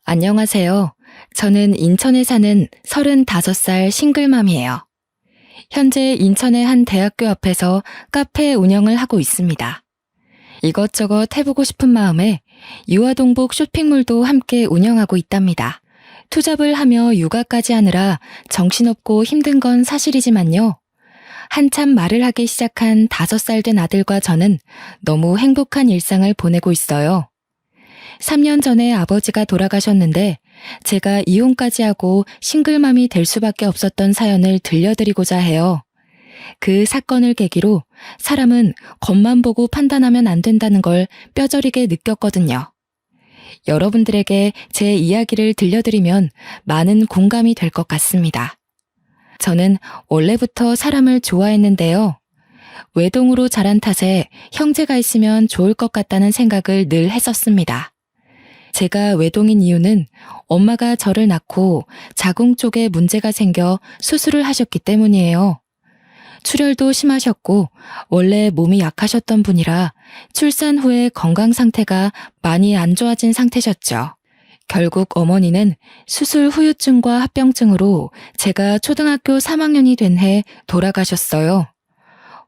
안녕하세요. 저는 인천에 사는 35살 싱글맘이에요. 현재 인천의 한 대학교 앞에서 카페 운영을 하고 있습니다. 이것저것 해보고 싶은 마음에 유아동복 쇼핑몰도 함께 운영하고 있답니다. 투잡을 하며 육아까지 하느라 정신없고 힘든 건 사실이지만요. 한참 말을 하기 시작한 5살 된 아들과 저는 너무 행복한 일상을 보내고 있어요. 3년 전에 아버지가 돌아가셨는데 제가 이혼까지 하고 싱글맘이 될 수밖에 없었던 사연을 들려드리고자 해요. 그 사건을 계기로 사람은 겉만 보고 판단하면 안 된다는 걸 뼈저리게 느꼈거든요. 여러분들에게 제 이야기를 들려드리면 많은 공감이 될 것 같습니다. 저는 원래부터 사람을 좋아했는데요. 외동으로 자란 탓에 형제가 있으면 좋을 것 같다는 생각을 늘 했었습니다. 제가 외동인 이유는 엄마가 저를 낳고 자궁 쪽에 문제가 생겨 수술을 하셨기 때문이에요. 출혈도 심하셨고 원래 몸이 약하셨던 분이라 출산 후에 건강 상태가 많이 안 좋아진 상태셨죠. 결국 어머니는 수술 후유증과 합병증으로 제가 초등학교 3학년이 된 해 돌아가셨어요.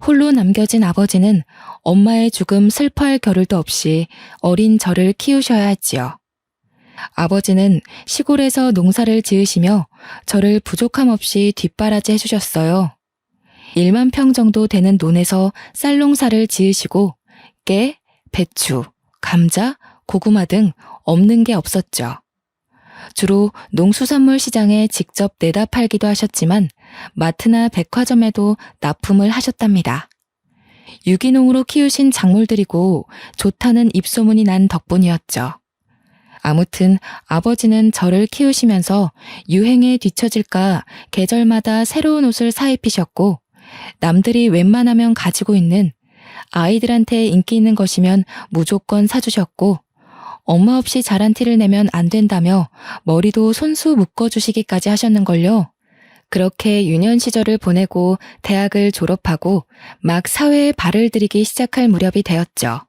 홀로 남겨진 아버지는 엄마의 죽음 슬퍼할 겨를도 없이 어린 저를 키우셔야 했지요. 아버지는 시골에서 농사를 지으시며 저를 부족함 없이 뒷바라지 해주셨어요. 1만 평 정도 되는 논에서 쌀농사를 지으시고 깨, 배추, 감자, 고구마 등 없는 게 없었죠. 주로 농수산물 시장에 직접 내다 팔기도 하셨지만 마트나 백화점에도 납품을 하셨답니다. 유기농으로 키우신 작물들이고 좋다는 입소문이 난 덕분이었죠. 아무튼 아버지는 저를 키우시면서 유행에 뒤처질까 계절마다 새로운 옷을 사입히셨고 남들이 웬만하면 가지고 있는 아이들한테 인기 있는 것이면 무조건 사주셨고 엄마 없이 자란 티를 내면 안 된다며 머리도 손수 묶어주시기까지 하셨는걸요. 그렇게 유년 시절을 보내고 대학을 졸업하고 막 사회에 발을 들이기 시작할 무렵이 되었죠.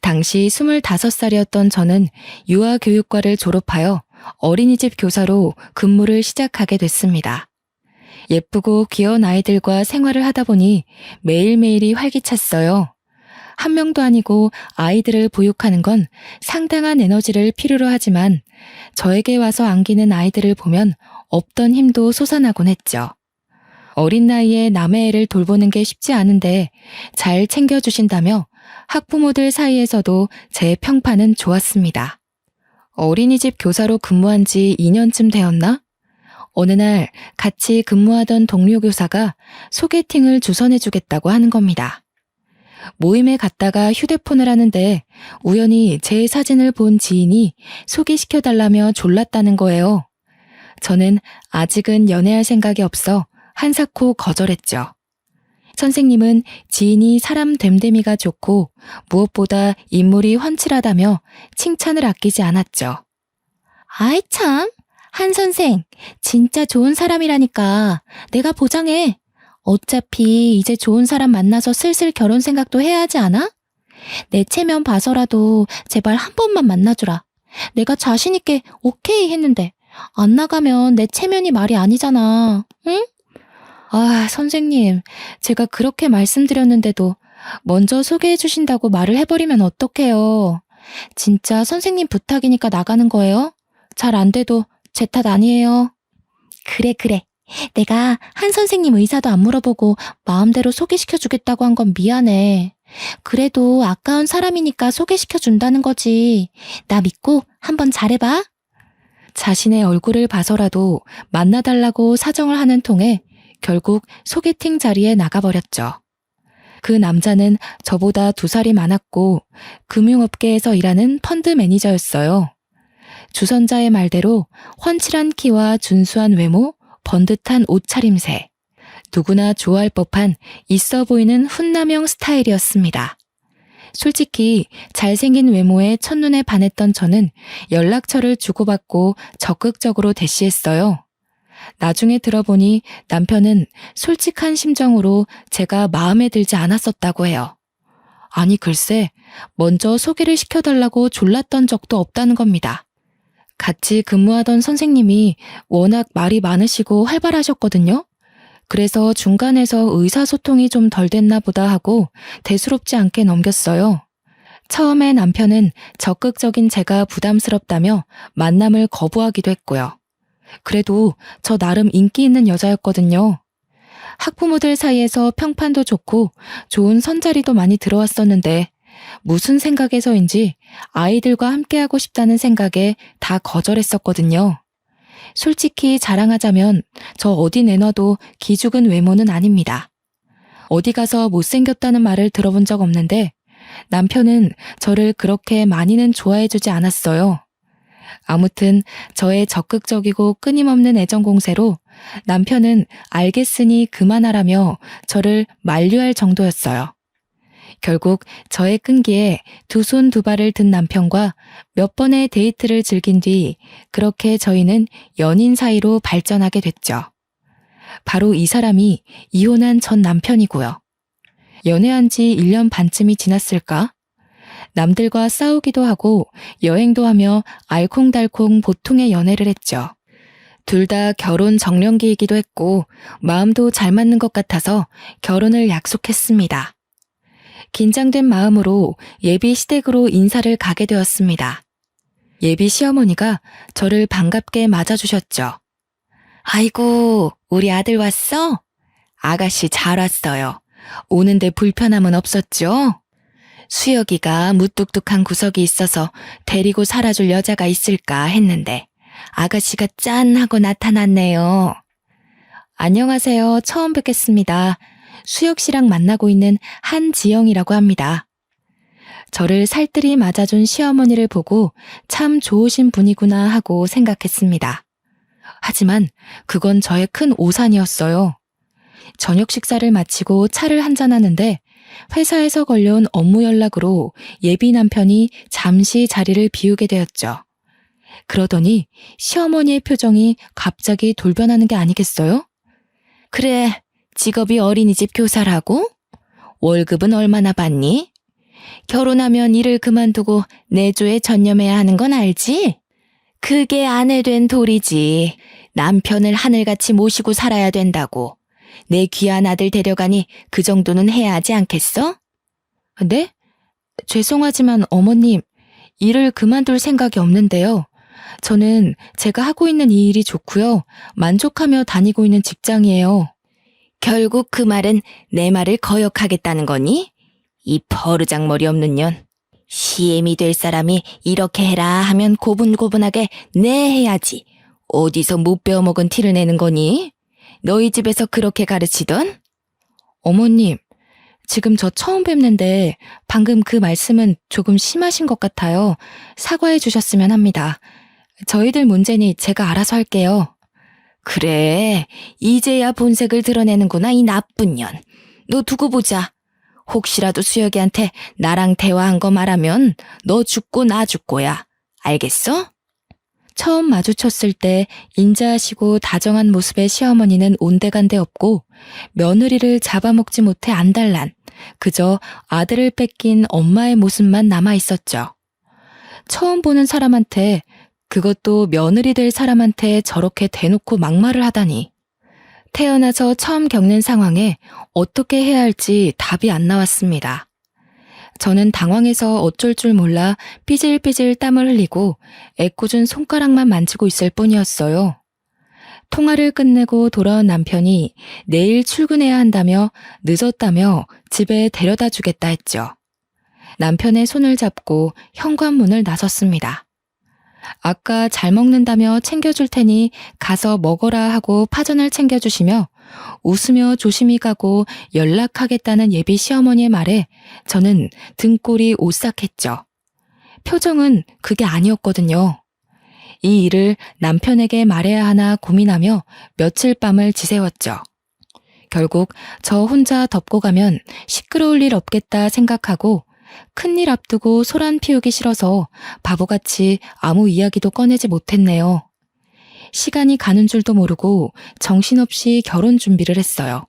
당시 25살이었던 저는 유아교육과를 졸업하여 어린이집 교사로 근무를 시작하게 됐습니다. 예쁘고 귀여운 아이들과 생활을 하다 보니 매일매일이 활기찼어요. 한 명도 아니고 아이들을 보육하는 건 상당한 에너지를 필요로 하지만 저에게 와서 안기는 아이들을 보면 없던 힘도 솟아나곤 했죠. 어린 나이에 남의 애를 돌보는 게 쉽지 않은데 잘 챙겨주신다며 학부모들 사이에서도 제 평판은 좋았습니다. 어린이집 교사로 근무한 지 2년쯤 되었나? 어느 날 같이 근무하던 동료 교사가 소개팅을 주선해주겠다고 하는 겁니다. 모임에 갔다가 휴대폰을 하는데 우연히 제 사진을 본 지인이 소개시켜달라며 졸랐다는 거예요. 저는 아직은 연애할 생각이 없어 한사코 거절했죠. 선생님은 지인이 사람 됨됨이가 좋고 무엇보다 인물이 훤칠하다며 칭찬을 아끼지 않았죠. 아이 참, 한 선생 진짜 좋은 사람이라니까 내가 보장해. 어차피 이제 좋은 사람 만나서 슬슬 결혼 생각도 해야 하지 않아? 내 체면 봐서라도 제발 한 번만 만나주라. 내가 자신 있게 오케이 했는데 안 나가면 내 체면이 말이 아니잖아. 응? 아, 선생님, 제가 그렇게 말씀드렸는데도 먼저 소개해 주신다고 말을 해버리면 어떡해요. 진짜 선생님 부탁이니까 나가는 거예요? 잘 안 돼도 제 탓 아니에요. 그래. 내가 한 선생님 의사도 안 물어보고 마음대로 소개시켜주겠다고 한 건 미안해. 그래도 아까운 사람이니까 소개시켜준다는 거지. 나 믿고 한번 잘해봐. 자신의 얼굴을 봐서라도 만나달라고 사정을 하는 통에 결국 소개팅 자리에 나가버렸죠. 그 남자는 저보다 2살이 많았고 금융업계에서 일하는 펀드 매니저였어요. 주선자의 말대로 훤칠한 키와 준수한 외모, 번듯한 옷차림새, 누구나 좋아할 법한 있어 보이는 훈남형 스타일이었습니다. 솔직히 잘생긴 외모에 첫눈에 반했던 저는 연락처를 주고받고 적극적으로 대시했어요. 나중에 들어보니 남편은 솔직한 심정으로 제가 마음에 들지 않았었다고 해요. 아니 글쎄, 먼저 소개를 시켜달라고 졸랐던 적도 없다는 겁니다. 같이 근무하던 선생님이 워낙 말이 많으시고 활발하셨거든요. 그래서 중간에서 의사소통이 좀 덜 됐나 보다 하고 대수롭지 않게 넘겼어요. 처음에 남편은 적극적인 제가 부담스럽다며 만남을 거부하기도 했고요. 그래도 저 나름 인기 있는 여자였거든요. 학부모들 사이에서 평판도 좋고 좋은 선자리도 많이 들어왔었는데 무슨 생각에서인지 아이들과 함께하고 싶다는 생각에 다 거절했었거든요. 솔직히 자랑하자면 저 어디 내놔도 기죽은 외모는 아닙니다. 어디 가서 못생겼다는 말을 들어본 적 없는데 남편은 저를 그렇게 많이는 좋아해주지 않았어요. 아무튼 저의 적극적이고 끊임없는 애정 공세로 남편은 알겠으니 그만하라며 저를 만류할 정도였어요. 결국 저의 끈기에 두 손 두 발을 든 남편과 몇 번의 데이트를 즐긴 뒤 그렇게 저희는 연인 사이로 발전하게 됐죠. 바로 이 사람이 이혼한 전 남편이고요. 연애한 지 1년 반쯤이 지났을까? 남들과 싸우기도 하고 여행도 하며 알콩달콩 보통의 연애를 했죠. 둘 다 결혼 정년기이기도 했고 마음도 잘 맞는 것 같아서 결혼을 약속했습니다. 긴장된 마음으로 예비 시댁으로 인사를 가게 되었습니다. 예비 시어머니가 저를 반갑게 맞아주셨죠. 아이고, 우리 아들 왔어? 아가씨 잘 왔어요. 오는데 불편함은 없었죠? 수혁이가 무뚝뚝한 구석이 있어서 데리고 살아줄 여자가 있을까 했는데 아가씨가 짠 하고 나타났네요. 안녕하세요. 처음 뵙겠습니다. 수혁 씨랑 만나고 있는 한지영이라고 합니다. 저를 살뜰히 맞아준 시어머니를 보고 참 좋으신 분이구나 하고 생각했습니다. 하지만 그건 저의 큰 오산이었어요. 저녁 식사를 마치고 차를 한잔하는데 회사에서 걸려온 업무 연락으로 예비 남편이 잠시 자리를 비우게 되었죠. 그러더니 시어머니의 표정이 갑자기 돌변하는 게 아니겠어요? 그래, 직업이 어린이집 교사라고? 월급은 얼마나 받니? 결혼하면 일을 그만두고 내조에 전념해야 하는 건 알지? 그게 아내 된 도리지. 남편을 하늘같이 모시고 살아야 된다고. 내 귀한 아들 데려가니 그 정도는 해야 하지 않겠어? 네? 죄송하지만 어머님, 일을 그만둘 생각이 없는데요. 저는 제가 하고 있는 이 일이 좋고요. 만족하며 다니고 있는 직장이에요. 결국 그 말은 내 말을 거역하겠다는 거니? 이 버르장머리 없는 년. 시엠이 될 사람이 이렇게 해라 하면 고분고분하게 네 해야지. 어디서 못 배워먹은 티를 내는 거니? 너희 집에서 그렇게 가르치던? 어머님, 지금 저 처음 뵙는데 방금 그 말씀은 조금 심하신 것 같아요. 사과해 주셨으면 합니다. 저희들 문제니 제가 알아서 할게요. 그래, 이제야 본색을 드러내는구나, 이 나쁜 년. 너 두고 보자. 혹시라도 수혁이한테 나랑 대화한 거 말하면 너 죽고 나 죽고야. 알겠어? 처음 마주쳤을 때 인자하시고 다정한 모습의 시어머니는 온데간데 없고 며느리를 잡아먹지 못해 안달난 그저 아들을 뺏긴 엄마의 모습만 남아있었죠. 처음 보는 사람한테, 그것도 며느리 될 사람한테 저렇게 대놓고 막말을 하다니. 태어나서 처음 겪는 상황에 어떻게 해야 할지 답이 안 나왔습니다. 저는 당황해서 어쩔 줄 몰라 삐질삐질 땀을 흘리고 애꿎은 손가락만 만지고 있을 뿐이었어요. 통화를 끝내고 돌아온 남편이 내일 출근해야 한다며 늦었다며 집에 데려다 주겠다 했죠. 남편의 손을 잡고 현관문을 나섰습니다. 아까 잘 먹는다며 챙겨줄 테니 가서 먹어라 하고 파전을 챙겨주시며 웃으며 조심히 가고 연락하겠다는 예비 시어머니의 말에 저는 등골이 오싹했죠. 표정은 그게 아니었거든요. 이 일을 남편에게 말해야 하나 고민하며 며칠 밤을 지새웠죠. 결국 저 혼자 덮고 가면 시끄러울 일 없겠다 생각하고 큰일 앞두고 소란 피우기 싫어서 바보같이 아무 이야기도 꺼내지 못했네요. 시간이 가는 줄도 모르고 정신없이 결혼 준비를 했어요.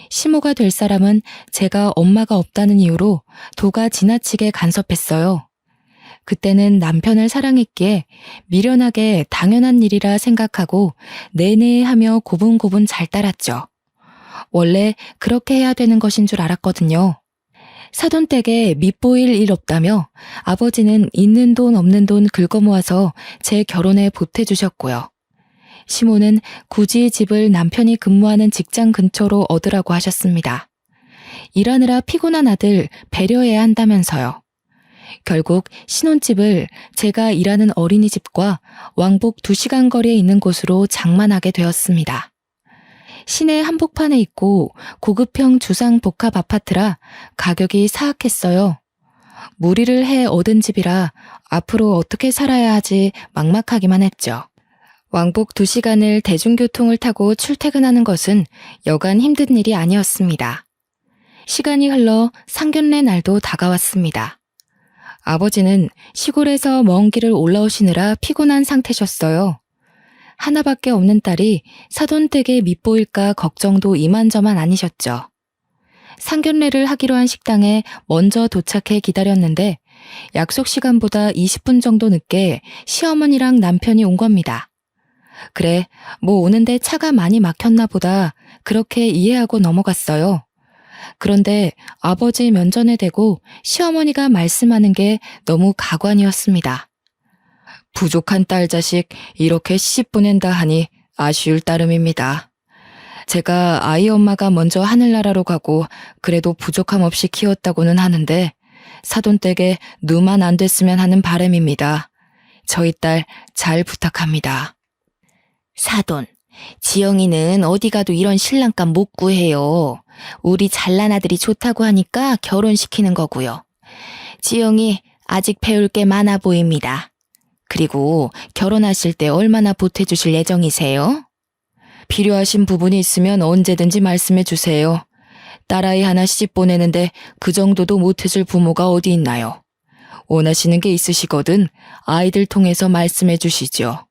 시모가 될 사람은 제가 엄마가 없다는 이유로 도가 지나치게 간섭했어요. 그때는 남편을 사랑했기에 미련하게 당연한 일이라 생각하고 내내 하며 고분고분 잘 따랐죠. 원래 그렇게 해야 되는 것인 줄 알았거든요. 사돈댁에 밑보일 일 없다며 아버지는 있는 돈 없는 돈 긁어모아서 제 결혼에 보태주셨고요. 시모는 굳이 집을 남편이 근무하는 직장 근처로 얻으라고 하셨습니다. 일하느라 피곤한 아들 배려해야 한다면서요. 결국 신혼집을 제가 일하는 어린이집과 왕복 2시간 거리에 있는 곳으로 장만하게 되었습니다. 시내 한복판에 있고 고급형 주상 복합 아파트라 가격이 사악했어요. 무리를 해 얻은 집이라 앞으로 어떻게 살아야 하지 막막하기만 했죠. 왕복 2시간을 대중교통을 타고 출퇴근하는 것은 여간 힘든 일이 아니었습니다. 시간이 흘러 상견례 날도 다가왔습니다. 아버지는 시골에서 먼 길을 올라오시느라 피곤한 상태셨어요. 하나밖에 없는 딸이 사돈댁에 밉보일까 걱정도 이만저만 아니셨죠. 상견례를 하기로 한 식당에 먼저 도착해 기다렸는데 약속 시간보다 20분 정도 늦게 시어머니랑 남편이 온 겁니다. 그래, 뭐 오는데 차가 많이 막혔나 보다 그렇게 이해하고 넘어갔어요. 그런데 아버지 면전에 대고 시어머니가 말씀하는 게 너무 가관이었습니다. 부족한 딸 자식 이렇게 시집 보낸다 하니 아쉬울 따름입니다. 제가 아이 엄마가 먼저 하늘나라로 가고 그래도 부족함 없이 키웠다고는 하는데 사돈댁에 누만 안 됐으면 하는 바람입니다. 저희 딸 잘 부탁합니다. 사돈, 지영이는 어디 가도 이런 신랑감 못 구해요. 우리 잘난 아들이 좋다고 하니까 결혼시키는 거고요. 지영이 아직 배울 게 많아 보입니다. 그리고 결혼하실 때 얼마나 보태주실 예정이세요? 필요하신 부분이 있으면 언제든지 말씀해 주세요. 딸아이 하나 시집 보내는데 그 정도도 못해줄 부모가 어디 있나요? 원하시는 게 있으시거든 아이들 통해서 말씀해 주시죠.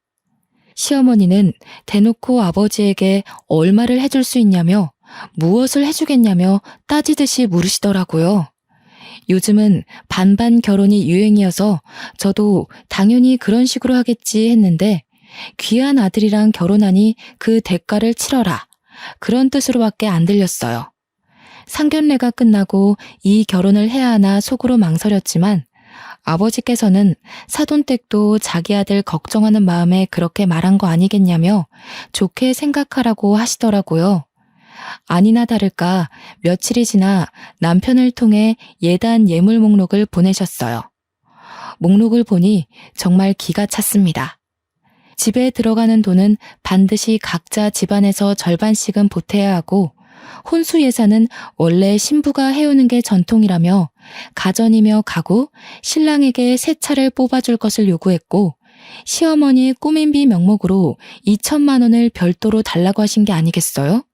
시어머니는 대놓고 아버지에게 얼마를 해줄 수 있냐며 무엇을 해주겠냐며 따지듯이 물으시더라고요. 요즘은 반반 결혼이 유행이어서 저도 당연히 그런 식으로 하겠지 했는데 귀한 아들이랑 결혼하니 그 대가를 치러라. 그런 뜻으로밖에 안 들렸어요. 상견례가 끝나고 이 결혼을 해야 하나 속으로 망설였지만 아버지께서는 사돈댁도 자기 아들 걱정하는 마음에 그렇게 말한 거 아니겠냐며 좋게 생각하라고 하시더라고요. 아니나 다를까 며칠이 지나 남편을 통해 예단 예물 목록을 보내셨어요. 목록을 보니 정말 기가 찼습니다. 집에 들어가는 돈은 반드시 각자 집안에서 절반씩은 보태야 하고 혼수 예산은 원래 신부가 해오는 게 전통이라며 가전이며 가구, 신랑에게 새 차를 뽑아줄 것을 요구했고 시어머니의 꾸민비 명목으로 2천만 원을 별도로 달라고 하신 게 아니겠어요?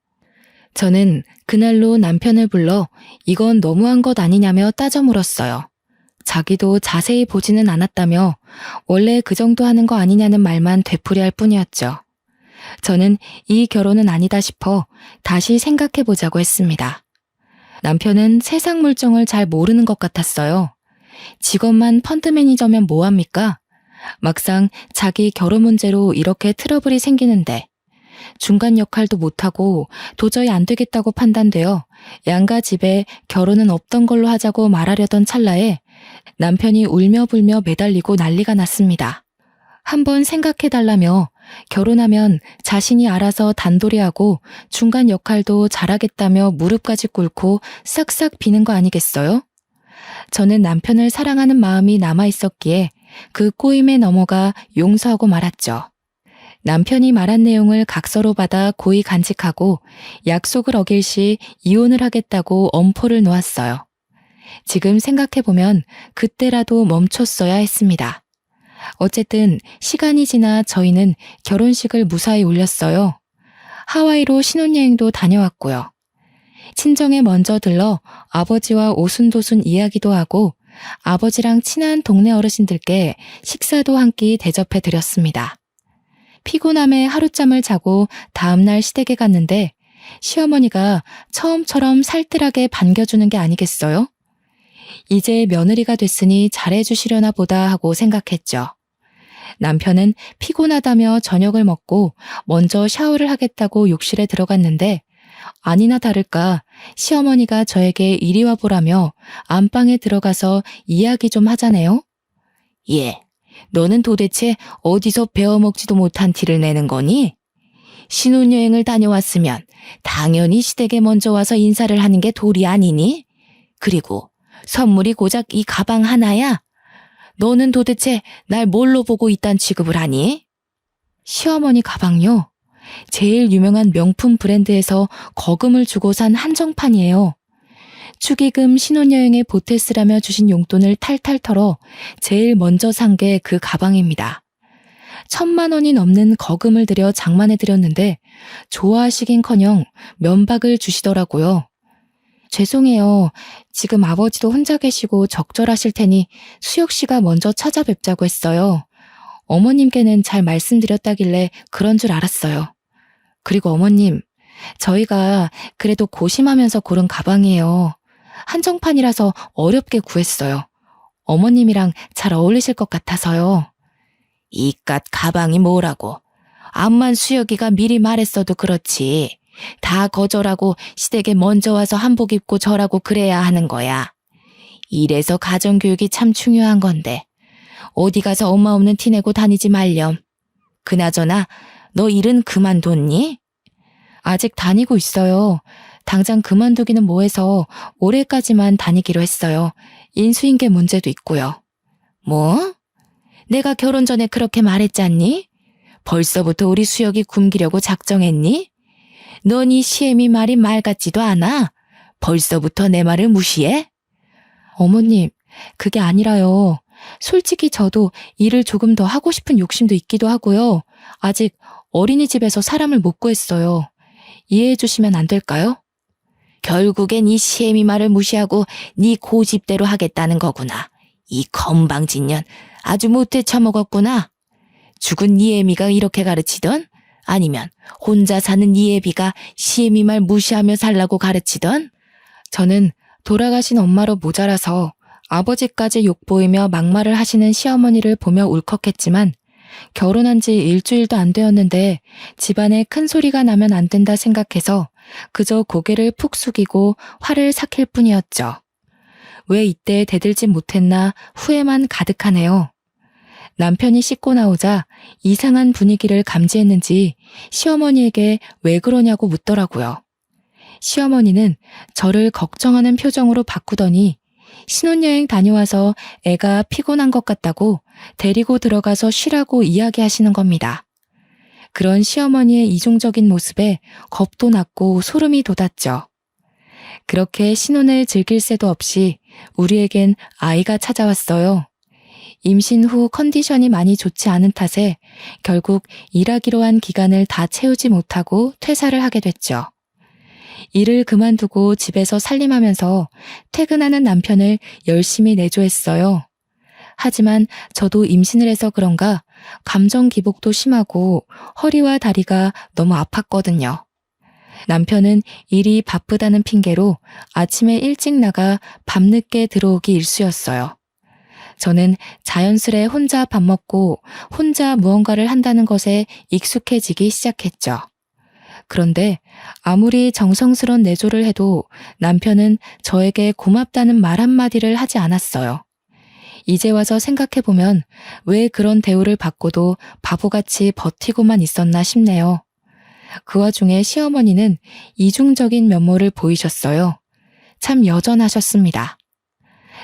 저는 그날로 남편을 불러 이건 너무한 것 아니냐며 따져 물었어요. 자기도 자세히 보지는 않았다며 원래 그 정도 하는 거 아니냐는 말만 되풀이할 뿐이었죠. 저는 이 결혼은 아니다 싶어 다시 생각해보자고 했습니다. 남편은 세상 물정을 잘 모르는 것 같았어요. 직업만 펀드 매니저면 뭐합니까? 막상 자기 결혼 문제로 이렇게 트러블이 생기는데 중간 역할도 못하고 도저히 안 되겠다고 판단되어 양가 집에 결혼은 없던 걸로 하자고 말하려던 찰나에 남편이 울며 불며 매달리고 난리가 났습니다. 한번 생각해달라며 결혼하면 자신이 알아서 단돌이하고 중간 역할도 잘하겠다며 무릎까지 꿇고 싹싹 비는 거 아니겠어요? 저는 남편을 사랑하는 마음이 남아있었기에 그 꼬임에 넘어가 용서하고 말았죠. 남편이 말한 내용을 각서로 받아 고이 간직하고 약속을 어길 시 이혼을 하겠다고 엄포를 놓았어요. 지금 생각해보면 그때라도 멈췄어야 했습니다. 어쨌든 시간이 지나 저희는 결혼식을 무사히 올렸어요. 하와이로 신혼여행도 다녀왔고요. 친정에 먼저 들러 아버지와 오순도순 이야기도 하고 아버지랑 친한 동네 어르신들께 식사도 한 끼 대접해 드렸습니다. 피곤함에 하룻잠을 자고 다음날 시댁에 갔는데 시어머니가 처음처럼 살뜰하게 반겨주는 게 아니겠어요? 이제 며느리가 됐으니 잘해주시려나 보다 하고 생각했죠. 남편은 피곤하다며 저녁을 먹고 먼저 샤워를 하겠다고 욕실에 들어갔는데 아니나 다를까 시어머니가 저에게 이리 와보라며 안방에 들어가서 이야기 좀 하자네요. 예, 너는 도대체 어디서 배워먹지도 못한 티를 내는 거니? 신혼여행을 다녀왔으면 당연히 시댁에 먼저 와서 인사를 하는 게 도리 아니니? 그리고 선물이 고작 이 가방 하나야? 너는 도대체 날 뭘로 보고 이딴 취급을 하니? 시어머니 가방요? 제일 유명한 명품 브랜드에서 거금을 주고 산 한정판이에요. 축의금 신혼여행에 보태 쓰라며 주신 용돈을 탈탈 털어 제일 먼저 산 게 그 가방입니다. 1,000만 원이 넘는 거금을 들여 장만해드렸는데 좋아하시긴커녕 면박을 주시더라고요. 죄송해요. 지금 아버지도 혼자 계시고 적절하실 테니 수혁 씨가 먼저 찾아뵙자고 했어요. 어머님께는 잘 말씀드렸다길래 그런 줄 알았어요. 그리고 어머님, 저희가 그래도 고심하면서 고른 가방이에요. 한정판이라서 어렵게 구했어요. 어머님이랑 잘 어울리실 것 같아서요. 이깟 가방이 뭐라고. 암만 수혁이가 미리 말했어도 그렇지. 다 거절하고 시댁에 먼저 와서 한복 입고 절하고 그래야 하는 거야. 이래서 가정교육이 참 중요한 건데 어디 가서 엄마 없는 티 내고 다니지 말렴. 그나저나 너 일은 그만뒀니? 아직 다니고 있어요. 당장 그만두기는 뭐해서 올해까지만 다니기로 했어요. 인수인계 문제도 있고요. 뭐? 내가 결혼 전에 그렇게 말했잖니? 벌써부터 우리 수혁이 굶기려고 작정했니? 넌 이 시애미 말이 말 같지도 않아? 벌써부터 내 말을 무시해? 어머님, 그게 아니라요. 솔직히 저도 일을 조금 더 하고 싶은 욕심도 있기도 하고요. 아직 어린이집에서 사람을 못 구했어요. 이해해 주시면 안 될까요? 결국엔 이 시애미 말을 무시하고 네 고집대로 하겠다는 거구나. 이 건방진년 아주 못해 처먹었구나. 죽은 네 애미가 이렇게 가르치던? 아니면 혼자 사는 네 애비가 시애미 말 무시하며 살라고 가르치던? 저는 돌아가신 엄마로 모자라서 아버지까지 욕보이며 막말을 하시는 시어머니를 보며 울컥했지만 결혼한 지 일주일도 안 되었는데 집안에 큰 소리가 나면 안 된다 생각해서 그저 고개를 푹 숙이고 화를 삭힐 뿐이었죠. 왜 이때 대들지 못했나 후회만 가득하네요. 남편이 씻고 나오자 이상한 분위기를 감지했는지 시어머니에게 왜 그러냐고 묻더라고요. 시어머니는 저를 걱정하는 표정으로 바꾸더니 신혼여행 다녀와서 애가 피곤한 것 같다고 데리고 들어가서 쉬라고 이야기하시는 겁니다. 그런 시어머니의 이중적인 모습에 겁도 났고 소름이 돋았죠. 그렇게 신혼을 즐길 새도 없이 우리에겐 아이가 찾아왔어요. 임신 후 컨디션이 많이 좋지 않은 탓에 결국 일하기로 한 기간을 다 채우지 못하고 퇴사를 하게 됐죠. 일을 그만두고 집에서 살림하면서 퇴근하는 남편을 열심히 내조했어요. 하지만 저도 임신을 해서 그런가 감정 기복도 심하고 허리와 다리가 너무 아팠거든요. 남편은 일이 바쁘다는 핑계로 아침에 일찍 나가 밤늦게 들어오기 일쑤였어요. 저는 자연스레 혼자 밥 먹고 혼자 무언가를 한다는 것에 익숙해지기 시작했죠. 그런데 아무리 정성스런 내조를 해도 남편은 저에게 고맙다는 말 한마디를 하지 않았어요. 이제 와서 생각해보면 왜 그런 대우를 받고도 바보같이 버티고만 있었나 싶네요. 그 와중에 시어머니는 이중적인 면모를 보이셨어요. 참 여전하셨습니다.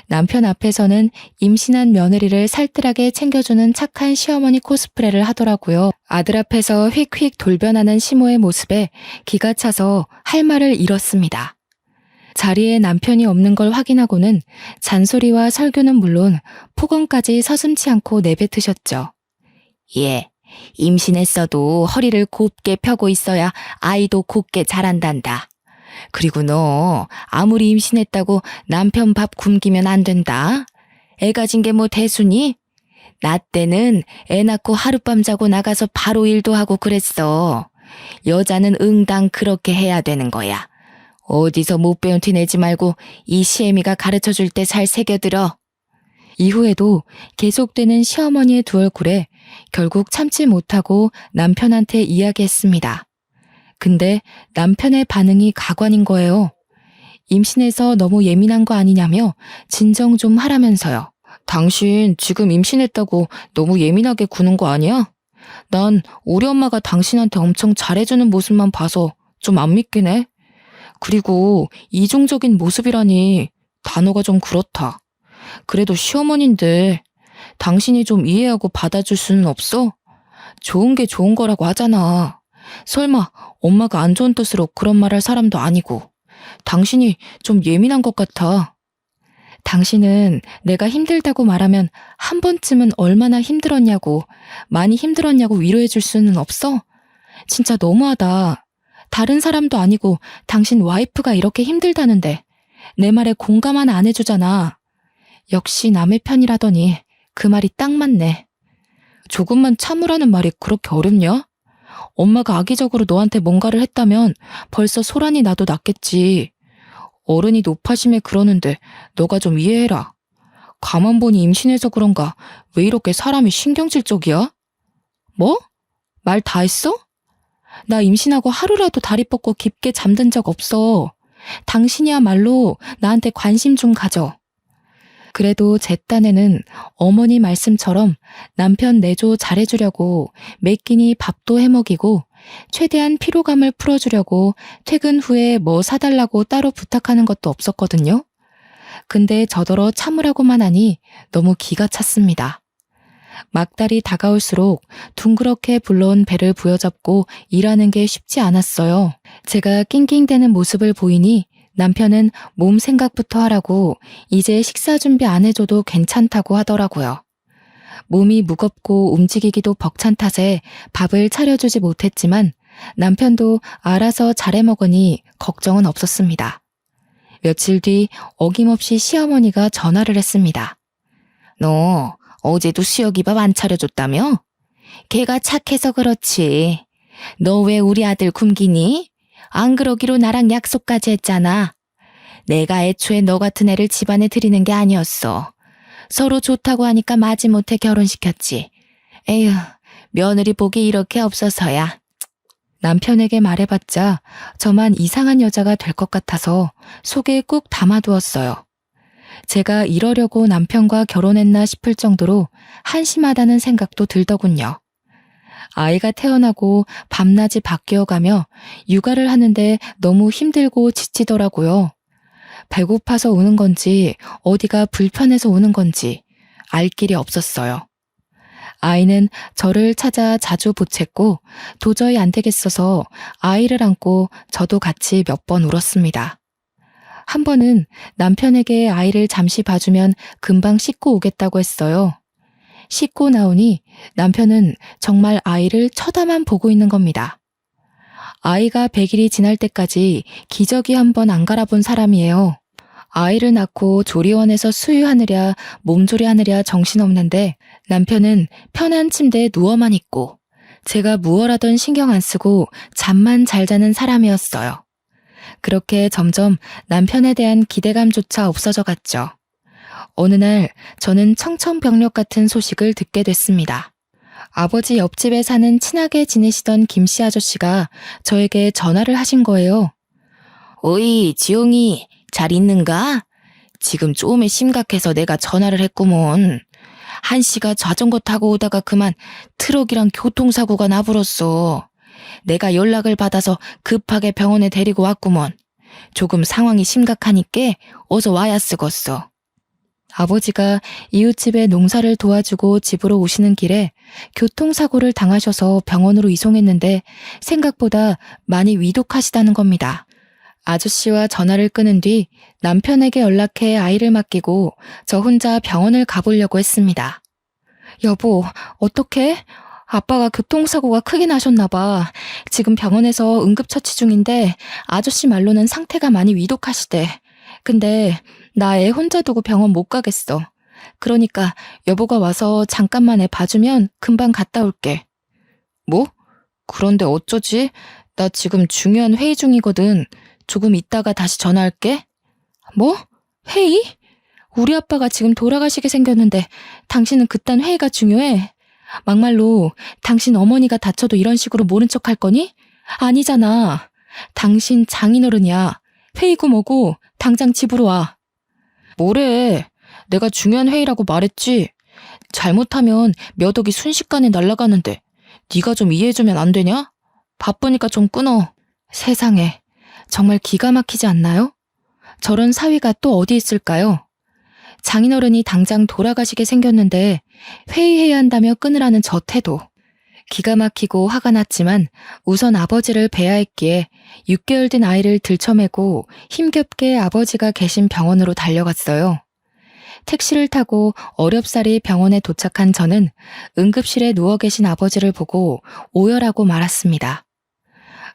남편 앞에서는 임신한 며느리를 살뜰하게 챙겨주는 착한 시어머니 코스프레를 하더라고요. 아들 앞에서 휙휙 돌변하는 시모의 모습에 기가 차서 할 말을 잃었습니다. 자리에 남편이 없는 걸 확인하고는 잔소리와 설교는 물론 폭언까지 서슴지 않고 내뱉으셨죠. 예, 임신했어도 허리를 곱게 펴고 있어야 아이도 곱게 자란단다. 그리고 너 아무리 임신했다고 남편 밥 굶기면 안 된다. 애 가진 게 뭐 대수니? 나 때는 애 낳고 하룻밤 자고 나가서 바로 일도 하고 그랬어. 여자는 응당 그렇게 해야 되는 거야. 어디서 못 배운 티 내지 말고 이 시애미가 가르쳐줄 때 잘 새겨들어. 이후에도 계속되는 시어머니의 두 얼굴에 결국 참지 못하고 남편한테 이야기했습니다. 근데 남편의 반응이 가관인 거예요. 임신해서 너무 예민한 거 아니냐며 진정 좀 하라면서요. 당신 지금 임신했다고 너무 예민하게 구는 거 아니야? 난 우리 엄마가 당신한테 엄청 잘해주는 모습만 봐서 좀 안 믿긴 해. 그리고 이중적인 모습이라니 단어가 좀 그렇다. 그래도 시어머니인데 당신이 좀 이해하고 받아줄 수는 없어? 좋은 게 좋은 거라고 하잖아. 설마 엄마가 안 좋은 뜻으로 그런 말 할 사람도 아니고. 당신이 좀 예민한 것 같아. 당신은 내가 힘들다고 말하면 한 번쯤은 얼마나 힘들었냐고, 많이 힘들었냐고 위로해 줄 수는 없어? 진짜 너무하다. 다른 사람도 아니고 당신 와이프가 이렇게 힘들다는데 내 말에 공감 하나 안 해주잖아. 역시 남의 편이라더니 그 말이 딱 맞네. 조금만 참으라는 말이 그렇게 어렵냐? 엄마가 악의적으로 너한테 뭔가를 했다면 벌써 소란이 나도 났겠지. 어른이 노파심에 그러는데 너가 좀 이해해라. 가만 보니 임신해서 그런가 왜 이렇게 사람이 신경질적이야? 뭐? 말 다 했어? 나 임신하고 하루라도 다리 뻗고 깊게 잠든 적 없어. 당신이야말로 나한테 관심 좀 가져. 그래도 제 딴에는 어머니 말씀처럼 남편 내조 잘해주려고 매 끼니 밥도 해먹이고 최대한 피로감을 풀어주려고 퇴근 후에 뭐 사달라고 따로 부탁하는 것도 없었거든요. 근데 저더러 참으라고만 하니 너무 기가 찼습니다. 막달이 다가올수록 둥그렇게 불러온 배를 부여잡고 일하는 게 쉽지 않았어요. 제가 낑낑대는 모습을 보이니 남편은 몸 생각부터 하라고 이제 식사 준비 안 해줘도 괜찮다고 하더라고요. 몸이 무겁고 움직이기도 벅찬 탓에 밥을 차려주지 못했지만 남편도 알아서 잘해 먹으니 걱정은 없었습니다. 며칠 뒤 어김없이 시어머니가 전화를 했습니다. 너 어제도 수혁이 밥 안 차려줬다며? 걔가 착해서 그렇지. 너 왜 우리 아들 굶기니? 안 그러기로 나랑 약속까지 했잖아. 내가 애초에 너 같은 애를 집안에 들이는 게 아니었어. 서로 좋다고 하니까 마지못해 결혼시켰지. 에휴, 며느리 복이 이렇게 없어서야. 남편에게 말해봤자 저만 이상한 여자가 될 것 같아서 속에 꾹 담아두었어요. 제가 이러려고 남편과 결혼했나 싶을 정도로 한심하다는 생각도 들더군요. 아이가 태어나고 밤낮이 바뀌어가며 육아를 하는데 너무 힘들고 지치더라고요. 배고파서 우는 건지 어디가 불편해서 우는 건지 알 길이 없었어요. 아이는 저를 찾아 자주 보챘고 도저히 안 되겠어서 아이를 안고 저도 같이 몇 번 울었습니다. 한 번은 남편에게 아이를 잠시 봐주면 금방 씻고 오겠다고 했어요. 씻고 나오니 남편은 정말 아이를 쳐다만 보고 있는 겁니다. 아이가 100일이 지날 때까지 기저귀 한 번 안 갈아본 사람이에요. 아이를 낳고 조리원에서 수유하느랴 몸조리하느랴 정신없는데 남편은 편한 침대에 누워만 있고 제가 무얼하던 신경 안 쓰고 잠만 잘 자는 사람이었어요. 그렇게 점점 남편에 대한 기대감조차 없어져 갔죠. 어느 날 저는 청천벽력 같은 소식을 듣게 됐습니다. 아버지 옆집에 사는 친하게 지내시던 김씨 아저씨가 저에게 전화를 하신 거예요. 어이, 지용이 잘 있는가? 지금 좀에 심각해서 내가 전화를 했구먼. 한씨가 자전거 타고 오다가 그만 트럭이랑 교통사고가 나불었어. 내가 연락을 받아서 급하게 병원에 데리고 왔구먼. 조금 상황이 심각하니까 어서 와야 쓰겄어. 아버지가 이웃집에 농사를 도와주고 집으로 오시는 길에 교통사고를 당하셔서 병원으로 이송했는데 생각보다 많이 위독하시다는 겁니다. 아저씨와 전화를 끊은 뒤 남편에게 연락해 아이를 맡기고 저 혼자 병원을 가보려고 했습니다. 여보, 어떡해? 아빠가 교통사고가 크게 나셨나 봐. 지금 병원에서 응급처치 중인데 아저씨 말로는 상태가 많이 위독하시대. 근데 나 애 혼자 두고 병원 못 가겠어. 그러니까 여보가 와서 잠깐만 애 봐주면 금방 갔다 올게. 뭐? 그런데 어쩌지? 나 지금 중요한 회의 중이거든. 조금 있다가 다시 전화할게. 뭐? 회의? 우리 아빠가 지금 돌아가시게 생겼는데 당신은 그딴 회의가 중요해? 막말로 당신 어머니가 다쳐도 이런 식으로 모른 척 할 거니? 아니잖아. 당신 장인어른이야. 회의고 뭐고 당장 집으로 와. 뭐래? 내가 중요한 회의라고 말했지. 잘못하면 몇 억이 순식간에 날아가는데 네가 좀 이해해주면 안 되냐? 바쁘니까 좀 끊어. 세상에, 정말 기가 막히지 않나요? 저런 사위가 또 어디 있을까요? 장인어른이 당장 돌아가시게 생겼는데 회의해야 한다며 끊으라는 저 태도. 기가 막히고 화가 났지만 우선 아버지를 뵈야 했기에 6개월 된 아이를 들쳐매고 힘겹게 아버지가 계신 병원으로 달려갔어요. 택시를 타고 어렵사리 병원에 도착한 저는 응급실에 누워 계신 아버지를 보고 오열하고 말았습니다.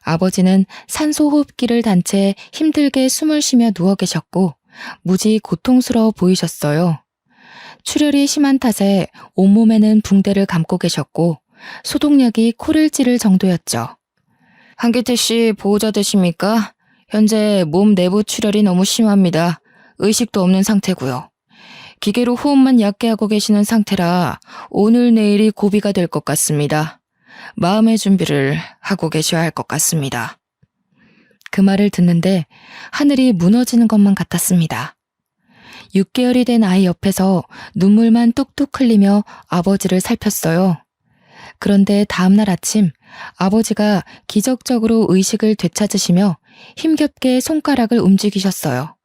아버지는 산소호흡기를 단 채 힘들게 숨을 쉬며 누워 계셨고 무지 고통스러워 보이셨어요. 출혈이 심한 탓에 온몸에는 붕대를 감고 계셨고 소독약이 코를 찌를 정도였죠. 한기태 씨 보호자 되십니까? 현재 몸 내부 출혈이 너무 심합니다. 의식도 없는 상태고요. 기계로 호흡만 얕게 하고 계시는 상태라 오늘 내일이 고비가 될 것 같습니다. 마음의 준비를 하고 계셔야 할 것 같습니다. 그 말을 듣는데 하늘이 무너지는 것만 같았습니다. 6개월이 된 아이 옆에서 눈물만 뚝뚝 흘리며 아버지를 살폈어요. 그런데 다음날 아침 아버지가 기적적으로 의식을 되찾으시며 힘겹게 손가락을 움직이셨어요.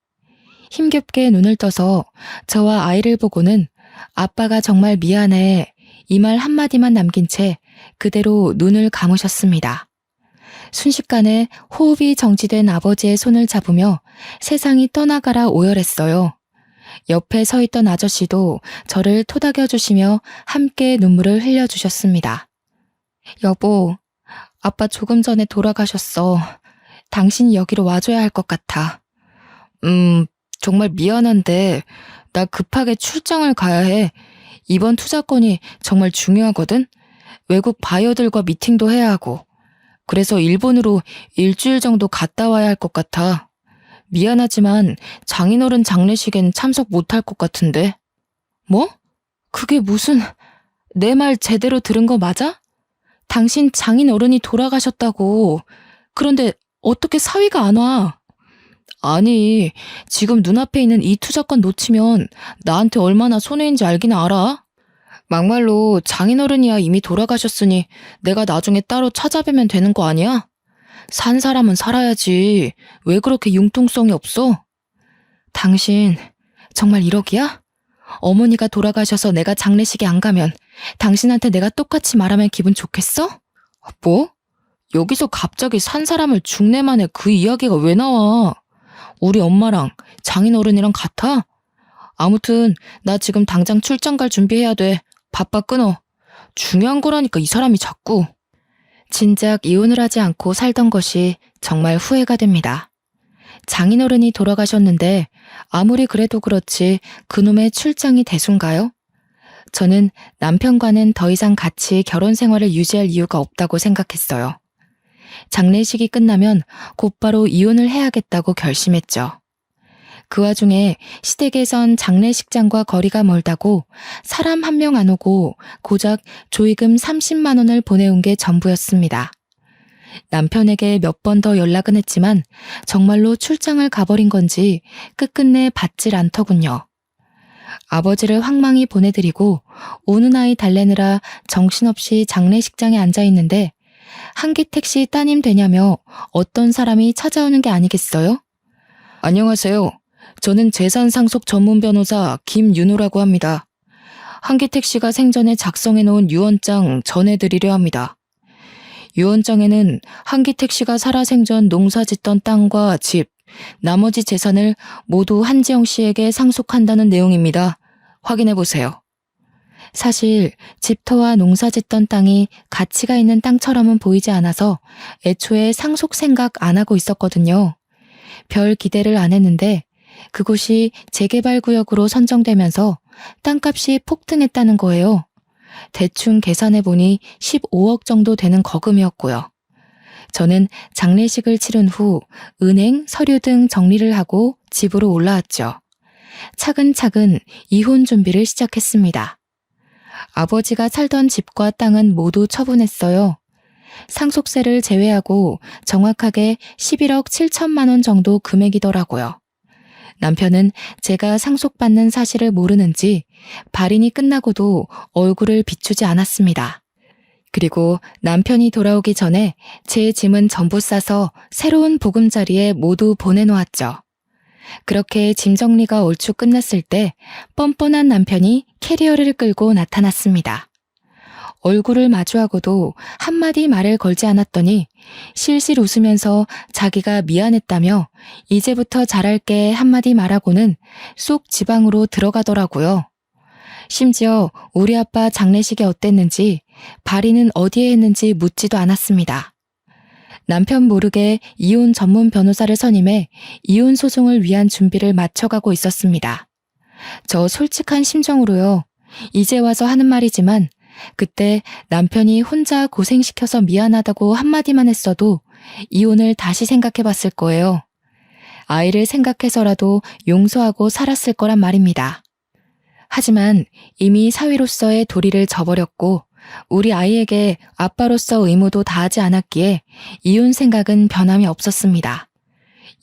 힘겹게 눈을 떠서 저와 아이를 보고는 아빠가 정말 미안해 이 말 한마디만 남긴 채 그대로 눈을 감으셨습니다. 순식간에 호흡이 정지된 아버지의 손을 잡으며 세상이 떠나가라 오열했어요. 옆에 서 있던 아저씨도 저를 토닥여 주시며 함께 눈물을 흘려주셨습니다. 여보, 아빠 조금 전에 돌아가셨어. 당신이 여기로 와줘야 할 것 같아. 정말 미안한데 나 급하게 출장을 가야 해. 이번 투자건이 정말 중요하거든. 외국 바이어들과 미팅도 해야 하고. 그래서 일본으로 일주일 정도 갔다 와야 할 것 같아. 미안하지만 장인어른 장례식엔 참석 못할 것 같은데. 뭐? 그게 무슨... 내 말 제대로 들은 거 맞아? 당신 장인어른이 돌아가셨다고. 그런데 어떻게 사위가 안 와? 아니, 지금 눈앞에 있는 이 투자권 놓치면 나한테 얼마나 손해인지 알긴 알아? 막말로 장인어른이야 이미 돌아가셨으니 내가 나중에 따로 찾아뵈면 되는 거 아니야? 산 사람은 살아야지. 왜 그렇게 융통성이 없어? 당신 정말 1억이야? 어머니가 돌아가셔서 내가 장례식에 안 가면 당신한테 내가 똑같이 말하면 기분 좋겠어? 뭐? 여기서 갑자기 산 사람을 죽내만해 그 이야기가 왜 나와? 우리 엄마랑 장인어른이랑 같아? 아무튼 나 지금 당장 출장 갈 준비해야 돼. 바빠 끊어. 중요한 거라니까 이 사람이 자꾸. 진작 이혼을 하지 않고 살던 것이 정말 후회가 됩니다. 장인어른이 돌아가셨는데 아무리 그래도 그렇지 그놈의 출장이 대수인가요? 저는 남편과는 더 이상 같이 결혼 생활을 유지할 이유가 없다고 생각했어요. 장례식이 끝나면 곧바로 이혼을 해야겠다고 결심했죠. 그 와중에 시댁에선 장례식장과 거리가 멀다고 사람 한 명 안 오고 고작 조의금 30만 원을 보내온 게 전부였습니다. 남편에게 몇 번 더 연락은 했지만 정말로 출장을 가버린 건지 끝끝내 받질 않더군요. 아버지를 황망히 보내드리고 우는 아이 달래느라 정신없이 장례식장에 앉아있는데 한기택 씨 따님 되냐며 어떤 사람이 찾아오는 게 아니겠어요? 안녕하세요. 저는 재산상속 전문 변호사 김윤호라고 합니다. 한기택 씨가 생전에 작성해 놓은 유언장 전해드리려 합니다. 유언장에는 한기택 씨가 살아생전 농사짓던 땅과 집, 나머지 재산을 모두 한지영 씨에게 상속한다는 내용입니다. 확인해보세요. 사실 집터와 농사짓던 땅이 가치가 있는 땅처럼은 보이지 않아서 애초에 상속 생각 안 하고 있었거든요. 별 기대를 안 했는데 그곳이 재개발 구역으로 선정되면서 땅값이 폭등했다는 거예요. 대충 계산해보니 15억 정도 되는 거금이었고요. 저는 장례식을 치른 후 은행, 서류 등 정리를 하고 집으로 올라왔죠. 차근차근 이혼 준비를 시작했습니다. 아버지가 살던 집과 땅은 모두 처분했어요. 상속세를 제외하고 정확하게 11억 7천만 원 정도 금액이더라고요. 남편은 제가 상속받는 사실을 모르는지 발인이 끝나고도 얼굴을 비추지 않았습니다. 그리고 남편이 돌아오기 전에 제 짐은 전부 싸서 새로운 보금자리에 모두 보내놓았죠. 그렇게 짐 정리가 얼추 끝났을 때 뻔뻔한 남편이 캐리어를 끌고 나타났습니다. 얼굴을 마주하고도 한마디 말을 걸지 않았더니 실실 웃으면서 자기가 미안했다며 이제부터 잘할게 한마디 말하고는 쏙 지방으로 들어가더라고요. 심지어 우리 아빠 장례식이 어땠는지, 발인은 어디에 했는지 묻지도 않았습니다. 남편 모르게 이혼 전문 변호사를 선임해 이혼 소송을 위한 준비를 마쳐가고 있었습니다. 저 솔직한 심정으로요. 이제 와서 하는 말이지만 그때 남편이 혼자 고생시켜서 미안하다고 한마디만 했어도 이혼을 다시 생각해봤을 거예요. 아이를 생각해서라도 용서하고 살았을 거란 말입니다. 하지만 이미 사위로서의 도리를 저버렸고 우리 아이에게 아빠로서 의무도 다하지 않았기에 이혼 생각은 변함이 없었습니다.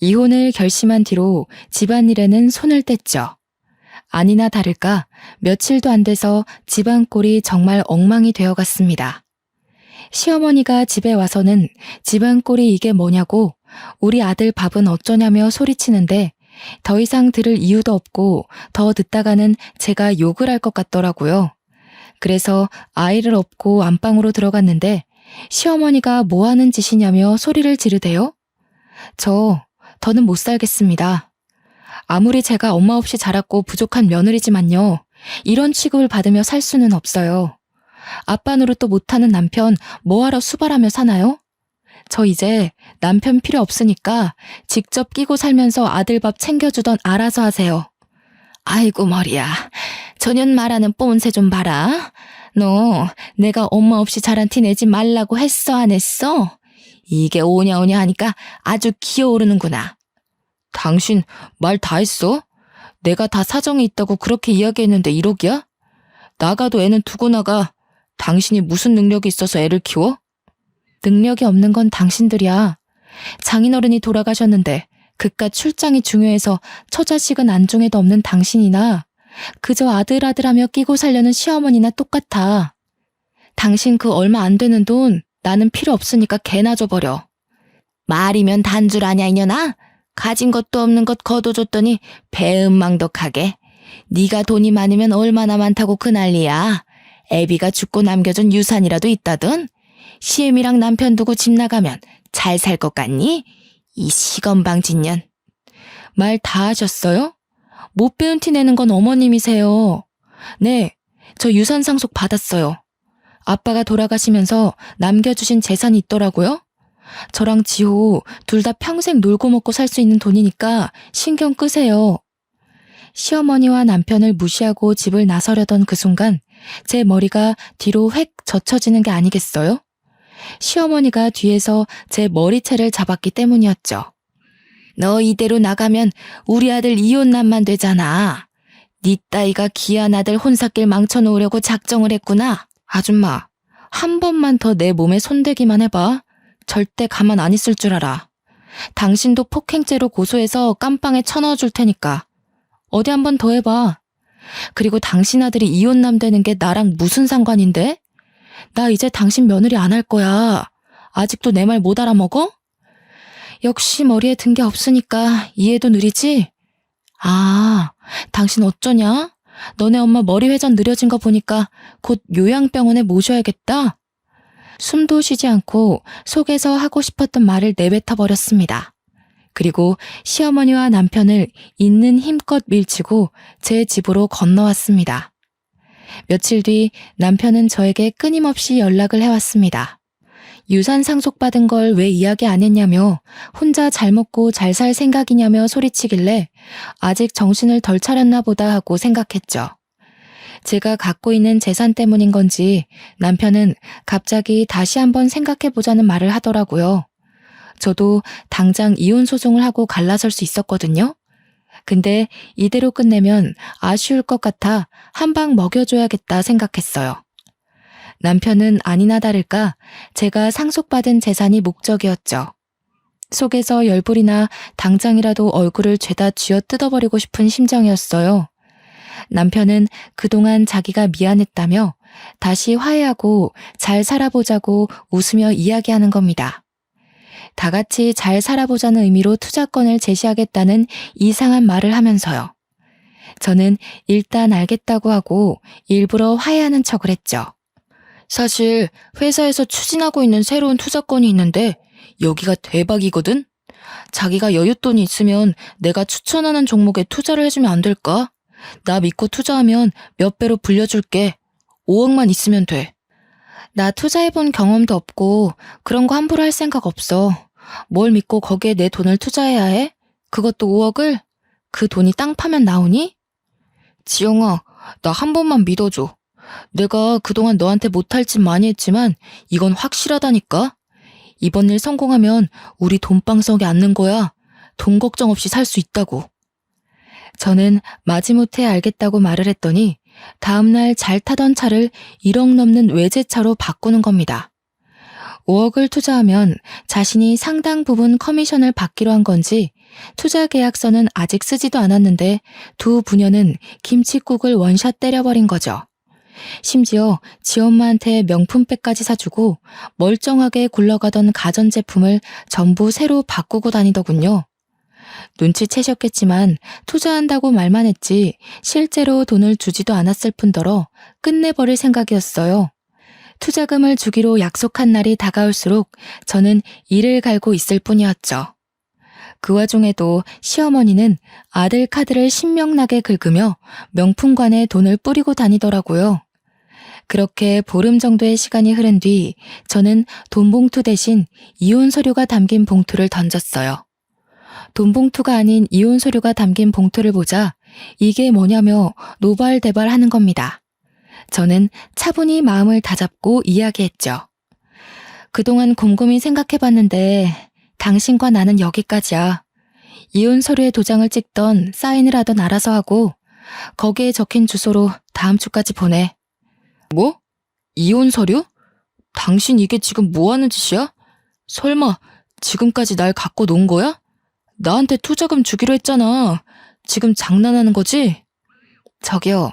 이혼을 결심한 뒤로 집안일에는 손을 뗐죠. 아니나 다를까 며칠도 안 돼서 집안 꼴이 정말 엉망이 되어갔습니다. 시어머니가 집에 와서는 집안 꼴이 이게 뭐냐고 우리 아들 밥은 어쩌냐며 소리치는데 더 이상 들을 이유도 없고 더 듣다가는 제가 욕을 할 것 같더라고요. 그래서 아이를 업고 안방으로 들어갔는데 시어머니가 뭐 하는 짓이냐며 소리를 지르대요. 더는 못 살겠습니다. 아무리 제가 엄마 없이 자랐고 부족한 며느리지만요. 이런 취급을 받으며 살 수는 없어요. 아빠 노릇도 못하는 남편 뭐하러 수발하며 사나요? 저 이제 남편 필요 없으니까 직접 끼고 살면서 아들 밥 챙겨주던 알아서 하세요. 아이고 머리야. 저년 말하는 뽐새 좀 봐라. 너 내가 엄마 없이 자란 티 내지 말라고 했어 안 했어? 이게 오냐오냐 하니까 아주 기어오르는구나. 당신 말 다 했어? 내가 다 사정이 있다고 그렇게 이야기했는데 이러기야? 나가도 애는 두고 나가. 당신이 무슨 능력이 있어서 애를 키워? 능력이 없는 건 당신들이야. 장인어른이 돌아가셨는데 그깟 출장이 중요해서 처자식은 안중에도 없는 당신이나 그저 아들아들하며 끼고 살려는 시어머니나 똑같아. 당신 그 얼마 안 되는 돈 나는 필요 없으니까 개나 줘버려. 말이면 단줄 아냐 이년아? 가진 것도 없는 것 거둬줬더니 배은망덕하게. 네가 돈이 많으면 얼마나 많다고 그 난리야. 애비가 죽고 남겨준 유산이라도 있다던? 시엠이랑 남편 두고 집 나가면 잘 살 것 같니? 이 시건방진년. 말 다 하셨어요? 못 배운 티 내는 건 어머님이세요. 네, 저 유산 상속 받았어요. 아빠가 돌아가시면서 남겨주신 재산이 있더라고요. 저랑 지호 둘 다 평생 놀고 먹고 살 수 있는 돈이니까 신경 끄세요. 시어머니와 남편을 무시하고 집을 나서려던 그 순간 제 머리가 뒤로 획 젖혀지는 게 아니겠어요? 시어머니가 뒤에서 제 머리채를 잡았기 때문이었죠. 너 이대로 나가면 우리 아들 이혼남만 되잖아. 네 따위가 귀한 아들 혼사길 망쳐놓으려고 작정을 했구나. 아줌마, 한 번만 더 내 몸에 손대기만 해봐. 절대 가만 안 있을 줄 알아. 당신도 폭행죄로 고소해서 깜빵에 쳐넣어줄 테니까. 어디 한 번 더 해봐. 그리고 당신 아들이 이혼남 되는 게 나랑 무슨 상관인데? 나 이제 당신 며느리 안 할 거야. 아직도 내 말 못 알아먹어? 역시 머리에 든 게 없으니까 이해도 느리지? 아, 당신 어쩌냐? 너네 엄마 머리 회전 느려진 거 보니까 곧 요양병원에 모셔야겠다. 숨도 쉬지 않고 속에서 하고 싶었던 말을 내뱉어 버렸습니다. 그리고 시어머니와 남편을 있는 힘껏 밀치고 제 집으로 건너왔습니다. 며칠 뒤 남편은 저에게 끊임없이 연락을 해왔습니다. 유산 상속받은 걸 왜 이야기 안 했냐며 혼자 잘 먹고 잘 살 생각이냐며 소리치길래 아직 정신을 덜 차렸나 보다 하고 생각했죠. 제가 갖고 있는 재산 때문인 건지 남편은 갑자기 다시 한번 생각해보자는 말을 하더라고요. 저도 당장 이혼 소송을 하고 갈라설 수 있었거든요. 근데 이대로 끝내면 아쉬울 것 같아 한 방 먹여줘야겠다 생각했어요. 남편은 아니나 다를까 제가 상속받은 재산이 목적이었죠. 속에서 열불이나 당장이라도 얼굴을 죄다 쥐어 뜯어버리고 싶은 심정이었어요. 남편은 그동안 자기가 미안했다며 다시 화해하고 잘 살아보자고 웃으며 이야기하는 겁니다. 다 같이 잘 살아보자는 의미로 투자권을 제시하겠다는 이상한 말을 하면서요. 저는 일단 알겠다고 하고 일부러 화해하는 척을 했죠. 사실 회사에서 추진하고 있는 새로운 투자건이 있는데 여기가 대박이거든? 자기가 여윳돈이 있으면 내가 추천하는 종목에 투자를 해주면 안 될까? 나 믿고 투자하면 몇 배로 불려줄게. 5억만 있으면 돼. 나 투자해본 경험도 없고 그런 거 함부로 할 생각 없어. 뭘 믿고 거기에 내 돈을 투자해야 해? 그것도 5억을? 그 돈이 땅 파면 나오니? 지영아, 나 한 번만 믿어줘. 내가 그동안 너한테 못할 짓 많이 했지만 이건 확실하다니까? 이번 일 성공하면 우리 돈방석에 앉는 거야. 돈 걱정 없이 살 수 있다고. 저는 마지못해 알겠다고 말을 했더니 다음날 잘 타던 차를 1억 넘는 외제차로 바꾸는 겁니다. 5억을 투자하면 자신이 상당 부분 커미션을 받기로 한 건지 투자 계약서는 아직 쓰지도 않았는데 두 부녀는 김칫국을 원샷 때려버린 거죠. 심지어 지엄마한테 명품백까지 사주고 멀쩡하게 굴러가던 가전제품을 전부 새로 바꾸고 다니더군요. 눈치채셨겠지만 투자한다고 말만 했지 실제로 돈을 주지도 않았을 뿐더러 끝내버릴 생각이었어요. 투자금을 주기로 약속한 날이 다가올수록 저는 이를 갈고 있을 뿐이었죠. 그 와중에도 시어머니는 아들 카드를 신명나게 긁으며 명품관에 돈을 뿌리고 다니더라고요. 그렇게 보름 정도의 시간이 흐른 뒤 저는 돈봉투 대신 이혼 서류가 담긴 봉투를 던졌어요. 돈봉투가 아닌 이혼 서류가 담긴 봉투를 보자 이게 뭐냐며 노발대발하는 겁니다. 저는 차분히 마음을 다잡고 이야기했죠. 그동안 곰곰이 생각해봤는데 당신과 나는 여기까지야. 이혼 서류에 도장을 찍던 사인을 하던 알아서 하고 거기에 적힌 주소로 다음 주까지 보내. 뭐? 이혼 서류? 당신 이게 지금 뭐 하는 짓이야? 설마 지금까지 날 갖고 논 거야? 나한테 투자금 주기로 했잖아. 지금 장난하는 거지? 저기요.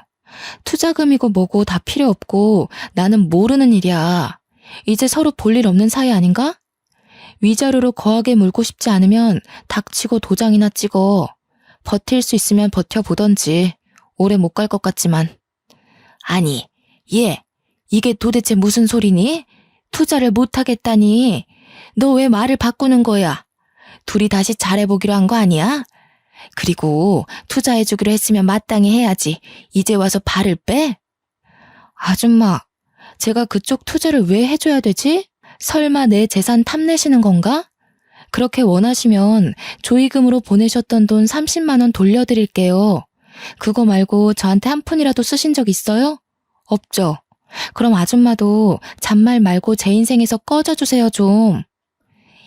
투자금이고 뭐고 다 필요 없고 나는 모르는 일이야. 이제 서로 볼 일 없는 사이 아닌가? 위자료로 거하게 물고 싶지 않으면 닥치고 도장이나 찍어. 버틸 수 있으면 버텨보던지. 오래 못 갈 것 같지만. 아니, 얘, 이게 도대체 무슨 소리니? 투자를 못하겠다니. 너 왜 말을 바꾸는 거야? 둘이 다시 잘해보기로 한 거 아니야? 그리고 투자해주기로 했으면 마땅히 해야지. 이제 와서 발을 빼? 아줌마, 제가 그쪽 투자를 왜 해줘야 되지? 설마 내 재산 탐내시는 건가? 그렇게 원하시면 조의금으로 보내셨던 돈 30만 원 돌려드릴게요. 그거 말고 저한테 한 푼이라도 쓰신 적 있어요? 없죠? 그럼 아줌마도 잔말 말고 제 인생에서 꺼져주세요 좀.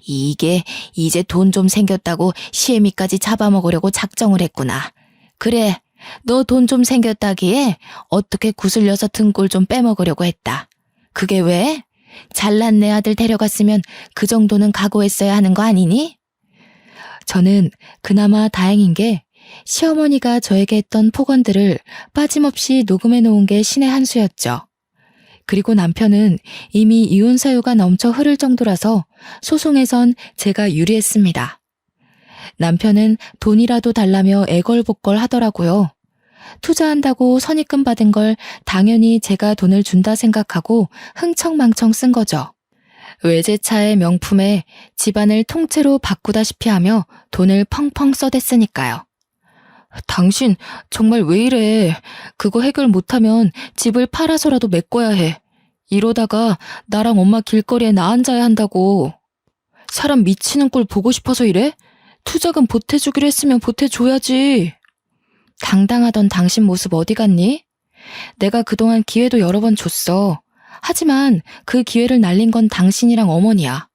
이게 이제 돈 좀 생겼다고 시애미까지 잡아먹으려고 작정을 했구나. 그래, 너 돈 좀 생겼다기에 어떻게 구슬려서 등골 좀 빼먹으려고 했다. 그게 왜? 잘난 내 아들 데려갔으면 그 정도는 각오했어야 하는 거 아니니? 저는 그나마 다행인 게 시어머니가 저에게 했던 폭언들을 빠짐없이 녹음해 놓은 게 신의 한 수였죠. 그리고 남편은 이미 이혼 사유가 넘쳐 흐를 정도라서 소송에선 제가 유리했습니다. 남편은 돈이라도 달라며 애걸복걸 하더라고요. 투자한다고 선입금 받은 걸 당연히 제가 돈을 준다 생각하고 흥청망청 쓴 거죠. 외제차의 명품에 집안을 통째로 바꾸다시피 하며 돈을 펑펑 써댔으니까요. 당신 정말 왜 이래. 그거 해결 못하면 집을 팔아서라도 메꿔야 해. 이러다가 나랑 엄마 길거리에 나 앉아야 한다고. 사람 미치는 꼴 보고 싶어서 이래? 투자금 보태주기로 했으면 보태줘야지. 당당하던 당신 모습 어디 갔니? 내가 그동안 기회도 여러 번 줬어. 하지만 그 기회를 날린 건 당신이랑 어머니야.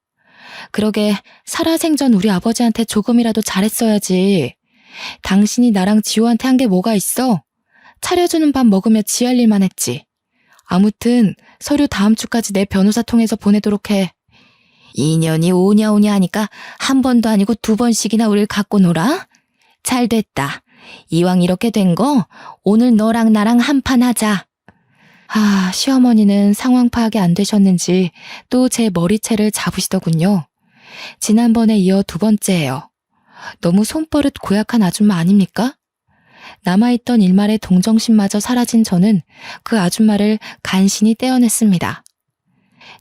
그러게 살아생전 우리 아버지한테 조금이라도 잘했어야지. 당신이 나랑 지호한테 한 게 뭐가 있어? 차려주는 밥 먹으며 지할 일만 했지. 아무튼 서류 다음 주까지 내 변호사 통해서 보내도록 해. 2년이 오냐오냐 하니까 한 번도 아니고 2번씩이나 우릴 갖고 놀아? 잘 됐다. 이왕 이렇게 된 거 오늘 너랑 나랑 한판 하자. 시어머니는 상황 파악이 안 되셨는지 또 제 머리채를 잡으시더군요. 지난번에 이어 2번째예요. 너무 손버릇 고약한 아줌마 아닙니까? 남아있던 일말의 동정심마저 사라진 저는 그 아줌마를 간신히 떼어냈습니다.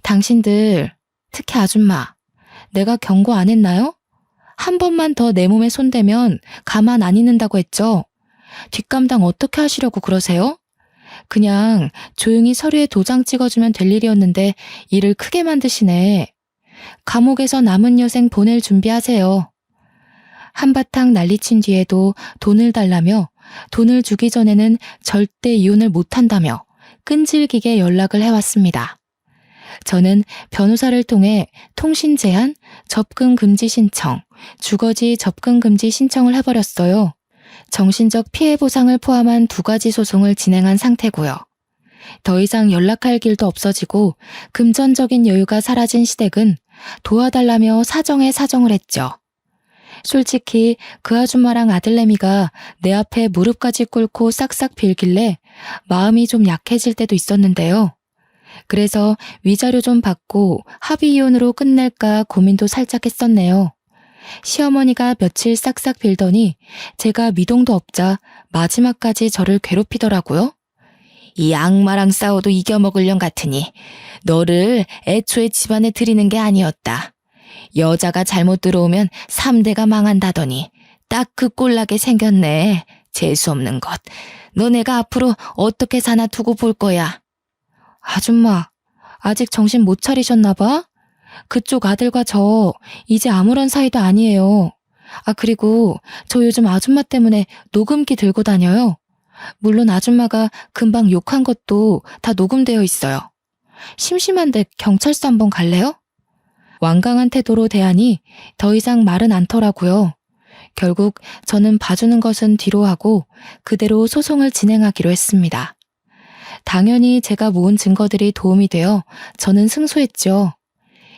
당신들, 특히 아줌마, 내가 경고 안 했나요? 한 번만 더 내 몸에 손대면 가만 안 있는다고 했죠? 뒷감당 어떻게 하시려고 그러세요? 그냥 조용히 서류에 도장 찍어주면 될 일이었는데 일을 크게 만드시네. 감옥에서 남은 여생 보낼 준비하세요. 한바탕 난리친 뒤에도 돈을 달라며 돈을 주기 전에는 절대 이혼을 못한다며 끈질기게 연락을 해왔습니다. 저는 변호사를 통해 통신 제한, 접근 금지 신청, 주거지 접근 금지 신청을 해버렸어요. 정신적 피해 보상을 포함한 2가지 소송을 진행한 상태고요. 더 이상 연락할 길도 없어지고 금전적인 여유가 사라진 시댁은 도와달라며 사정에 사정을 했죠. 솔직히 그 아줌마랑 아들내미가 내 앞에 무릎까지 꿇고 싹싹 빌길래 마음이 좀 약해질 때도 있었는데요. 그래서 위자료 좀 받고 합의 이혼으로 끝낼까 고민도 살짝 했었네요. 시어머니가 며칠 싹싹 빌더니 제가 미동도 없자 마지막까지 저를 괴롭히더라고요. 이 악마랑 싸워도 이겨먹을 년 같으니 너를 애초에 집안에 들이는 게 아니었다. 여자가 잘못 들어오면 3대가 망한다더니 딱 그 꼴나게 생겼네. 재수없는 것. 너네가 앞으로 어떻게 사나 두고 볼 거야. 아줌마, 아직 정신 못 차리셨나 봐? 그쪽 아들과 저 이제 아무런 사이도 아니에요. 그리고 저 요즘 아줌마 때문에 녹음기 들고 다녀요. 물론 아줌마가 금방 욕한 것도 다 녹음되어 있어요. 심심한데 경찰서 한번 갈래요? 완강한 태도로 대하니 더 이상 말은 않더라고요. 결국 저는 봐주는 것은 뒤로 하고 그대로 소송을 진행하기로 했습니다. 당연히 제가 모은 증거들이 도움이 되어 저는 승소했죠.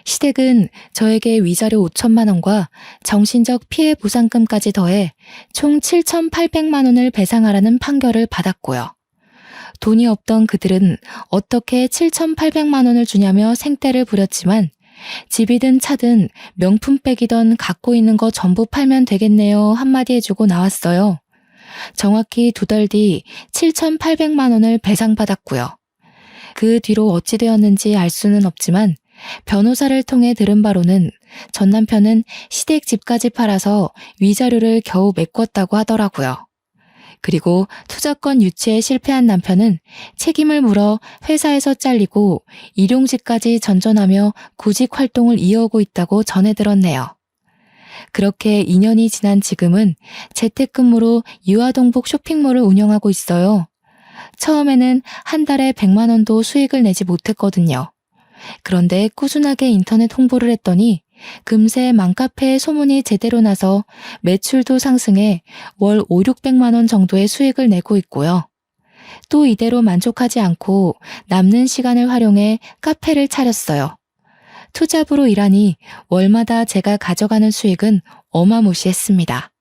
시댁은 저에게 위자료 5천만 원과 정신적 피해 보상금까지 더해 총 7,800만 원을 배상하라는 판결을 받았고요. 돈이 없던 그들은 어떻게 7,800만 원을 주냐며 생떼를 부렸지만 집이든 차든 명품백이던 갖고 있는 거 전부 팔면 되겠네요 한마디 해주고 나왔어요. 정확히 2달 뒤 7,800만 원을 배상받았고요. 그 뒤로 어찌 되었는지 알 수는 없지만 변호사를 통해 들은 바로는 전 남편은 시댁 집까지 팔아서 위자료를 겨우 메꿨다고 하더라고요. 그리고 투자권 유치에 실패한 남편은 책임을 물어 회사에서 잘리고 일용직까지 전전하며 구직 활동을 이어오고 있다고 전해 들었네요. 그렇게 2년이 지난 지금은 재택근무로 유아동복 쇼핑몰을 운영하고 있어요. 처음에는 한 달에 100만 원도 수익을 내지 못했거든요. 그런데 꾸준하게 인터넷 홍보를 했더니 금세 맘카페에 소문이 제대로 나서 매출도 상승해 월 5, 600만 원 정도의 수익을 내고 있고요. 또 이대로 만족하지 않고 남는 시간을 활용해 카페를 차렸어요. 투잡으로 일하니 월마다 제가 가져가는 수익은 어마무시했습니다.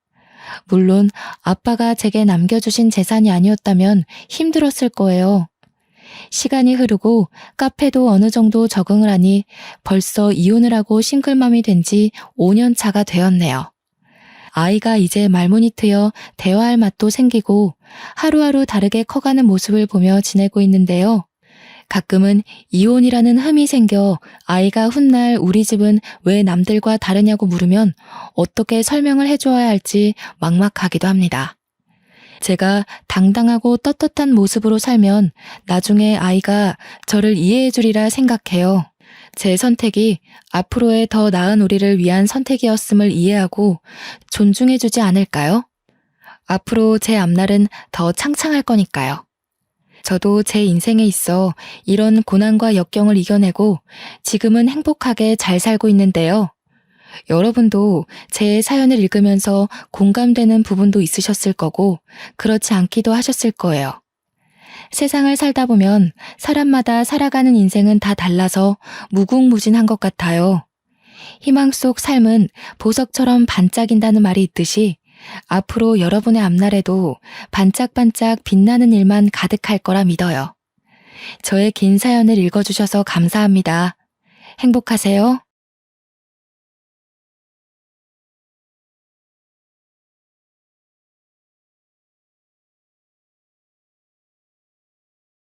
물론 아빠가 제게 남겨주신 재산이 아니었다면 힘들었을 거예요. 시간이 흐르고 카페도 어느 정도 적응을 하니 벌써 이혼을 하고 싱글맘이 된 지 5년 차가 되었네요. 아이가 이제 말문이 트여 대화할 맛도 생기고 하루하루 다르게 커가는 모습을 보며 지내고 있는데요. 가끔은 이혼이라는 흠이 생겨 아이가 훗날 우리 집은 왜 남들과 다르냐고 물으면 어떻게 설명을 해줘야 할지 막막하기도 합니다. 제가 당당하고 떳떳한 모습으로 살면 나중에 아이가 저를 이해해 주리라 생각해요. 제 선택이 앞으로의 더 나은 우리를 위한 선택이었음을 이해하고 존중해 주지 않을까요? 앞으로 제 앞날은 더 창창할 거니까요. 저도 제 인생에 있어 이런 고난과 역경을 이겨내고 지금은 행복하게 잘 살고 있는데요. 여러분도 제 사연을 읽으면서 공감되는 부분도 있으셨을 거고, 그렇지 않기도 하셨을 거예요. 세상을 살다 보면 사람마다 살아가는 인생은 다 달라서 무궁무진한 것 같아요. 희망 속 삶은 보석처럼 반짝인다는 말이 있듯이 앞으로 여러분의 앞날에도 반짝반짝 빛나는 일만 가득할 거라 믿어요. 저의 긴 사연을 읽어주셔서 감사합니다. 행복하세요.